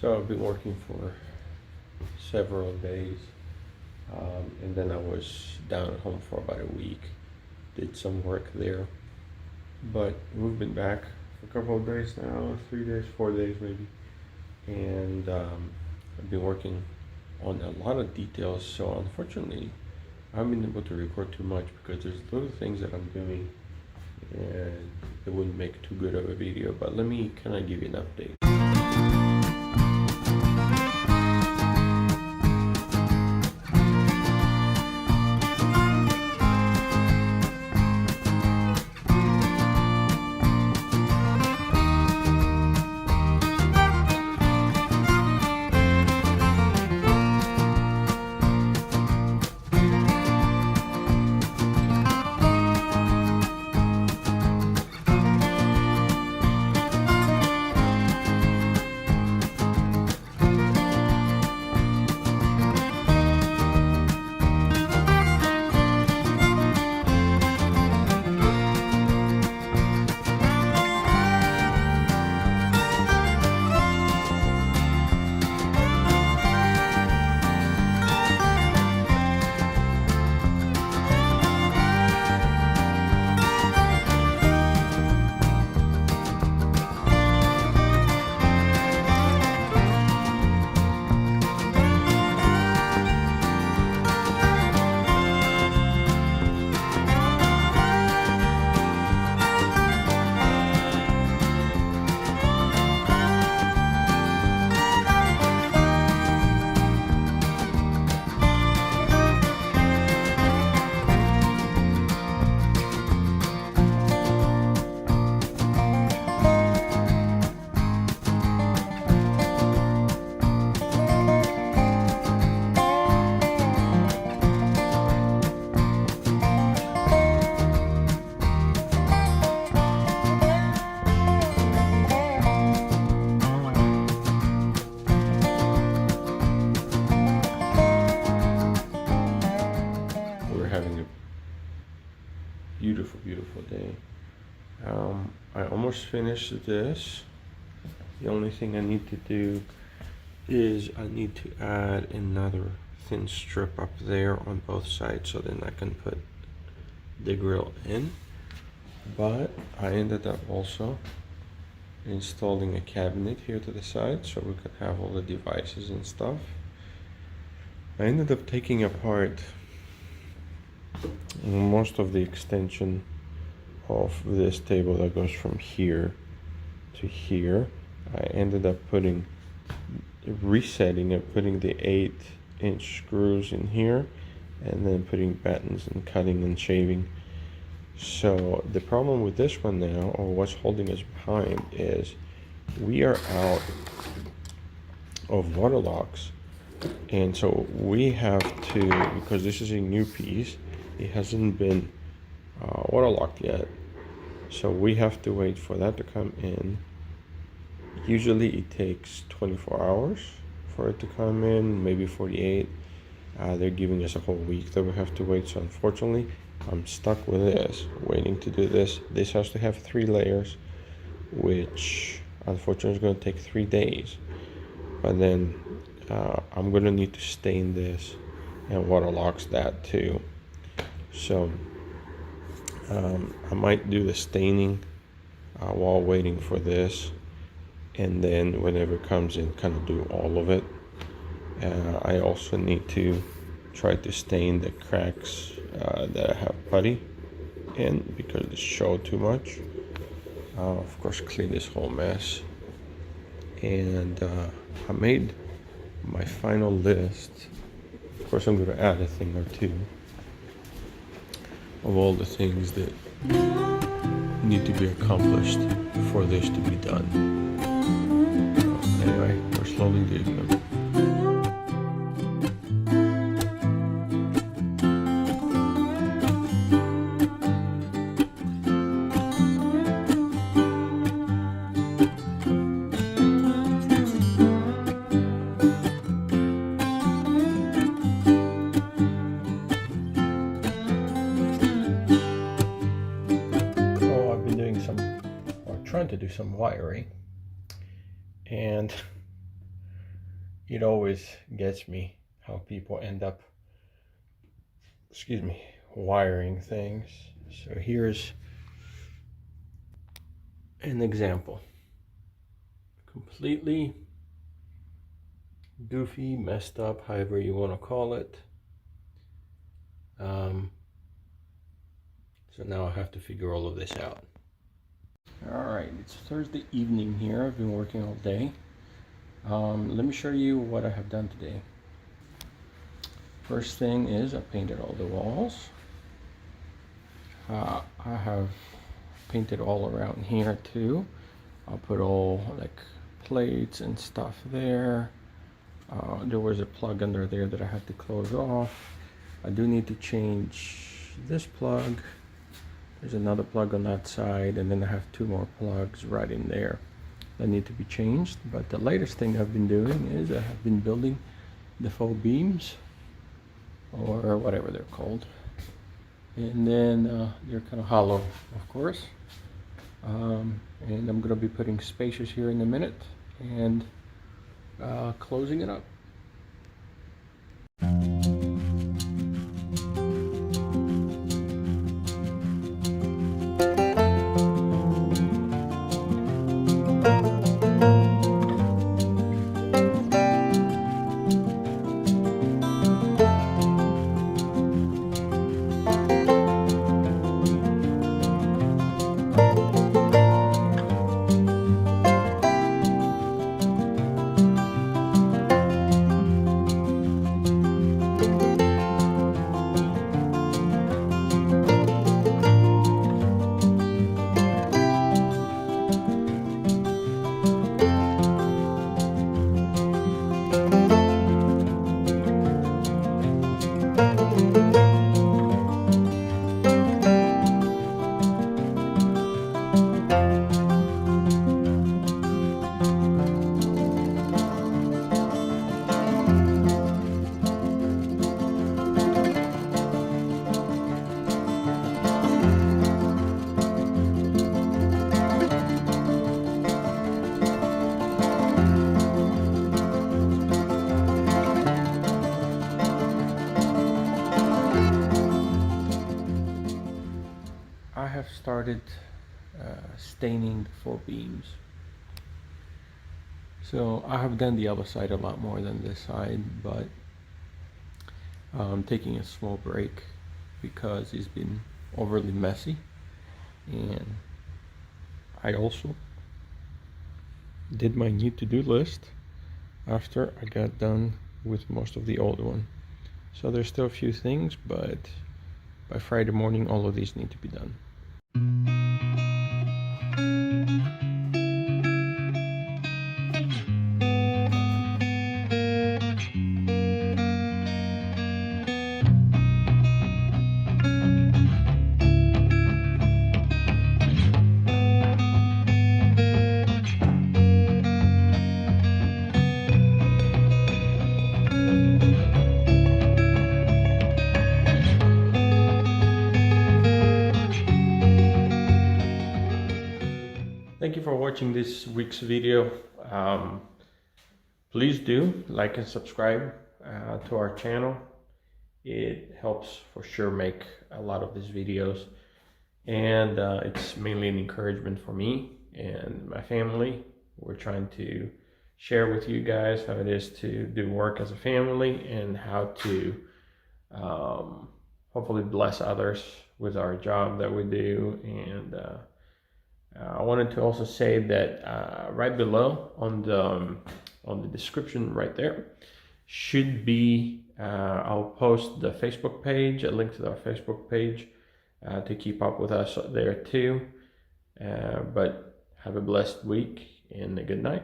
So I've been working for several days, and then I was down at home for about a week. Did some work there, but we've been back for a couple of days now, 3 days, 4 days maybe, and I've been working on a lot of details. So unfortunately, I haven't been able to record too much because there's little things that I'm doing, and it wouldn't make too good of a video. But let me kind of give you an update. Having a beautiful day. I almost finished this. The only thing I need to do is I need to add another thin strip up there on both sides, so then I can put the grill in. But I ended up also installing a cabinet here to the side so we could have all the devices and stuff. I ended up taking apart most of the extension of this table that goes from here to here. I ended up resetting it, putting the 8-inch screws in here, and then putting battens and cutting and shaving. So the problem with this one now, or what's holding us behind, is we are out of water locks, and so we have to, because this is a new piece, it hasn't been waterlocked yet, so we have to wait for that to come in. Usually it takes 24 hours for it to come in, maybe 48. They're giving us a whole week that we have to wait, so unfortunately I'm stuck with this, waiting to do this. This has to have 3 layers, which unfortunately is going to take 3 days. But then I'm going to need to stain this and waterlocks that too. So I might do the staining while waiting for this, and then whenever it comes in, kind of do all of it. I also need to try to stain the cracks that I have putty in because they show too much. Of course, clean this whole mess. And I made my final list. Of course, I'm going to add a thing or two of all the things that need to be accomplished for this to be done. Anyway, we're slowly doing them. Trying to do some wiring, and it always gets me how people end up, wiring things. So here's an example. Completely goofy, messed up, however you want to call it. So now I have to figure all of this out. All right, it's Thursday evening here. I've been working all day. Let me show you what I have done today. First thing is I painted all the walls. I have painted all around here too. I'll put all like plates and stuff there. There was a plug under there that I had to close off. I do need to change this plug. There's another plug on that side, and then I have two more plugs right in there that need to be changed. But the latest thing I've been doing is I have been building the faux beams, or whatever they're called. And then they're kind of hollow, of course. And I'm going to be putting spacers here in a minute and closing it up. I have started staining the faux beams. So I have done the other side a lot more than this side, but I'm taking a small break because it's been overly messy, and I also did my need to do list after I got done with most of the old one. So there's still a few things, but by Friday morning all of these need to be done. Thank you for watching this week's video. Please do like and subscribe to our channel. It helps for sure make a lot of these videos, and it's mainly an encouragement for me and my family. We're trying to share with you guys how it is to do work as a family and how to hopefully bless others with our job that we do. And I wanted to also say that right below on the description right there should be I'll post the Facebook page, a link to our Facebook page to keep up with us there too. But have a blessed week and a good night.